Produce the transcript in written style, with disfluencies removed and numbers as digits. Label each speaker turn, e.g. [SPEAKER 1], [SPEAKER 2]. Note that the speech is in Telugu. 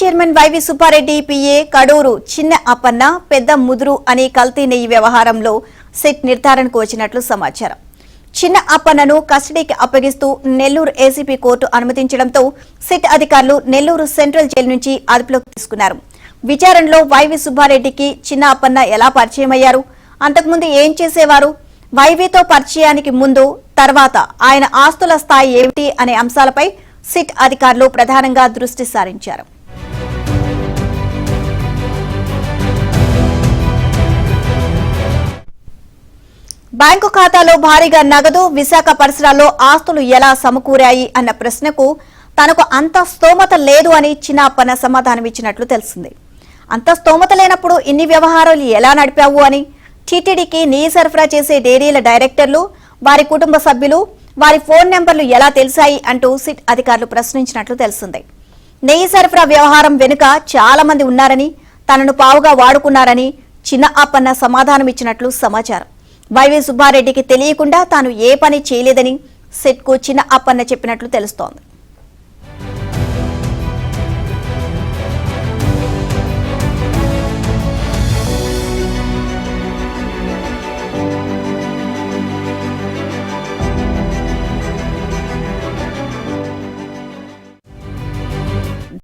[SPEAKER 1] చైర్మన్ వైవి సుబ్బారెడ్డి పిఏ కడూరు చిన్న అప్పన్న పెద్ద ముదురు అనే కల్తీ నెయ్యి వ్యవహారంలో సిట్ నిర్ధారణకు వచ్చినట్లు సమాచారం. చిన్న అప్పన్నను కస్టడీకి అప్పగిస్తూ నెల్లూరు ఏసీపీ కోర్టు అనుమతించడంతో సిట్ అధికారులు నెల్లూరు సెంట్రల్ జైలు నుంచి అదుపులోకి తీసుకున్నారు. విచారణలో వైవి సుబ్బారెడ్డికి చిన్న అప్పన్న ఎలా పరిచయమయ్యారు, అంతకుముందు ఏం చేసేవారు, వైవితో పరిచయానికి ముందు తర్వాత ఆయన ఆస్తుల స్థాయి ఏమిటి అనే అంశాలపై సిట్ అధికారులు ప్రధానంగా దృష్టి సారించారు. బ్యాంకు ఖాతాలో భారీగా నగదు, విశాఖ పరిసరాల్లో ఆస్తులు ఎలా సమకూరాయి అన్న ప్రశ్నకు తనకు అంత స్తోమత లేదు అని చిన్న అప్పన్న సమాధానమిచ్చినట్లు తెలిసింది. అంత స్తోమత లేనప్పుడు ఇన్ని వ్యవహారాలు ఎలా నడిపావు అని టీటీడీకి నెయ్యి సరఫరా చేసే డైరీల డైరెక్టర్లు, వారి కుటుంబ సభ్యులు, వారి ఫోన్ నెంబర్లు ఎలా తెలిసాయి అంటూ సిట్ అధికారులు ప్రశ్నించినట్లు తెలిసింది. నెయ్యి సరఫరా వ్యవహారం వెనుక చాలా మంది ఉన్నారని, తనను పావుగా వాడుకున్నారని చిన్న అప్పన్న సమాధానమిచ్చినట్లు సమాచారం. వైవి సుబ్బారెడ్డికి తెలియకుండా తాను ఏ పని చేయలేదని సిట్కు చిన్న అప్పన్న చెప్పినట్లు తెలుస్తోంది.